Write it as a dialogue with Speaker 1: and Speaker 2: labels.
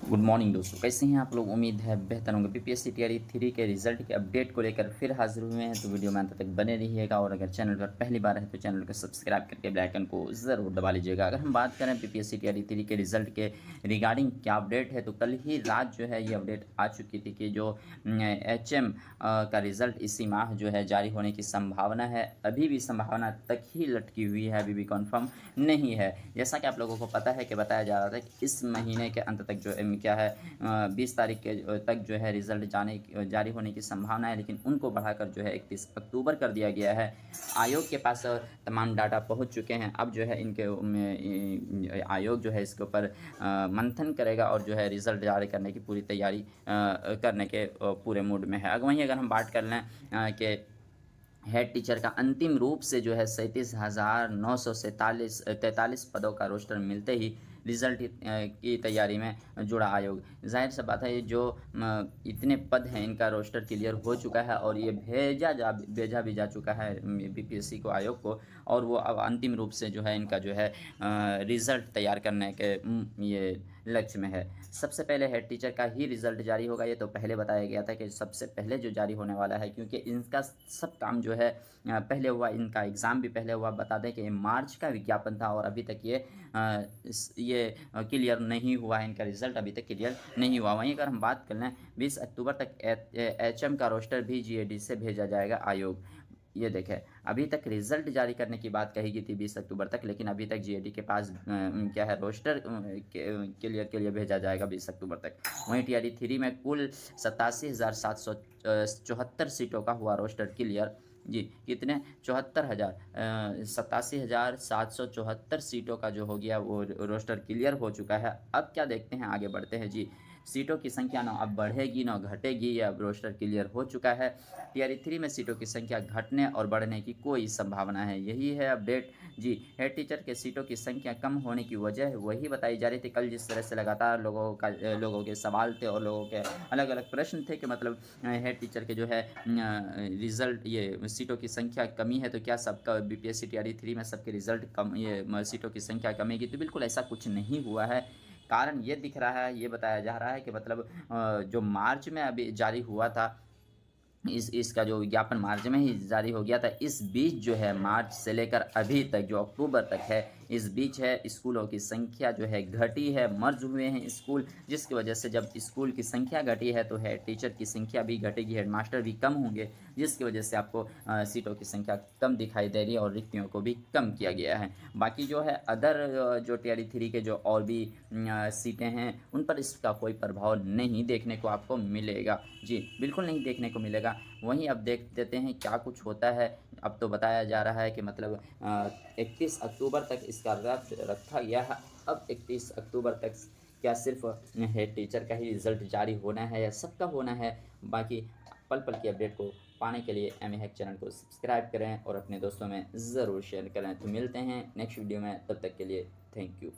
Speaker 1: Good morning दोस्तों, कैसे हैं आप लोग। उम्मीद है बेहतर होंगे। बीपीएससी टीआरई 3 के रिजल्ट के अपडेट को लेकर फिर हाजिर हुए हैं, तो वीडियो में अंत तक बने रहिएगा। और अगर चैनल पर पहली बार है तो चैनल को सब्सक्राइब करके बेल आइकन को ज़रूर दबा लीजिएगा। अगर हम बात करें बीपीएससी टीआरई 3 के रिजल्ट के रिगार्डिंग क्या अपडेट है, तो कल ही रात जो है ये अपडेट आ चुकी थी कि जो HM का रिज़ल्ट इसी माह जो है जारी होने की संभावना है। अभी भी संभावना तक ही लटकी हुई है, अभी भी कन्फर्म नहीं है। जैसा कि आप लोगों को पता है कि बताया जा रहा था कि इस महीने के अंत तक जो क्या है 20 तारीख के तक जो है रिज़ल्ट जारी होने की संभावना है, लेकिन उनको बढ़ाकर जो है 31 अक्टूबर कर दिया गया है। आयोग के पास तमाम डाटा पहुंच चुके हैं। अब जो है इनके आयोग जो है इसके ऊपर मंथन करेगा और जो है रिज़ल्ट जारी करने की पूरी तैयारी करने के पूरे मूड में है। वहीं अगर हम बात कर लें कि हेड टीचर का अंतिम रूप से जो है 37,943 पदों का रोस्टर मिलते ही रिज़ल्ट की तैयारी में जुड़ा आयोग। जाहिर सी बात है, ये जो इतने पद हैं इनका रोस्टर क्लियर हो चुका है और ये भेजा भी जा चुका है बीपीएससी को, आयोग को। और वो अब अंतिम रूप से जो है इनका जो है रिज़ल्ट तैयार करने के ये लक्ष्य में है। सबसे पहले हेड टीचर का ही रिज़ल्ट जारी होगा। ये तो पहले बताया गया था कि सबसे पहले जो जारी होने वाला है, क्योंकि इनका सब काम जो है पहले हुआ, इनका एग्ज़ाम भी पहले हुआ। बता दें कि मार्च का विज्ञापन था और अभी तक ये क्लियर नहीं हुआ है, इनका रिज़ल्ट अभी तक क्लियर नहीं हुआ। वहीं अगर हम बात कर लें 20 अक्टूबर तक HM का रोस्टर भी GAD से भेजा जाएगा आयोग। ये देखें, अभी तक रिज़ल्ट जारी करने की बात कही गई थी 20 अक्टूबर तक, लेकिन अभी तक GAD के पास क्या है रोस्टर क्लियर के लिए भेजा जाएगा 20 अक्टूबर तक। वहीं टीआरई 3 में कुल 87,774 सीटों का हुआ रोस्टर क्लियर। जी, कितने 87,774 सीटों का जो हो गया वो रोस्टर क्लियर हो चुका है। अब क्या देखते हैं, आगे बढ़ते हैं जी। सीटों की संख्या ना अब बढ़ेगी ना घटेगी, ये अब रोस्टर क्लियर हो चुका है। टीआरई 3 में सीटों की संख्या घटने और बढ़ने की कोई संभावना है, यही है अपडेट जी। हेड टीचर के सीटों की संख्या कम होने की वजह वही बताई जा रही थी। कल जिस तरह से लगातार लोगों के सवाल थे और लोगों के अलग अलग प्रश्न थे कि मतलब हेड टीचर के जो है रिज़ल्ट, ये सीटों की संख्या कमी है तो क्या सबका बीपीएससी टीआरई 3 में सबके रिज़ल्ट कम, ये सीटों की संख्या कमेगी? तो बिल्कुल ऐसा कुछ नहीं हुआ है। कारण ये दिख रहा है, ये बताया जा रहा है कि मतलब जो मार्च में अभी जारी हुआ था, इसका जो विज्ञापन मार्च में ही जारी हो गया था। इस बीच जो है मार्च से लेकर अभी तक जो अक्टूबर तक है, इस बीच है स्कूलों की संख्या जो है घटी है, मर्ज हुए हैं स्कूल, जिसकी वजह से जब स्कूल की संख्या घटी है तो हेड टीचर की संख्या भी घटेगी, हेडमास्टर भी कम होंगे, जिसकी वजह से आपको सीटों की संख्या कम दिखाई दे रही है और रिक्तियों को भी कम किया गया है। बाकी जो है अदर जो टीआरई 3 के जो और भी सीटें हैं उन पर इसका कोई प्रभाव नहीं देखने को आपको मिलेगा जी, बिल्कुल नहीं देखने को मिलेगा। वहीं अब देख देते हैं क्या कुछ होता है। अब तो बताया जा रहा है कि मतलब 31 अक्टूबर तक इसका रखा गया है। अब 31 अक्टूबर तक क्या सिर्फ हेड टीचर का ही रिज़ल्ट जारी होना है या सबका होना है? बाकी पल पल की अपडेट को पाने के लिए एम हैक चैनल को सब्सक्राइब करें और अपने दोस्तों में ज़रूर शेयर करें। तो मिलते हैं नेक्स्ट वीडियो में, तब तक के लिए थैंक यू।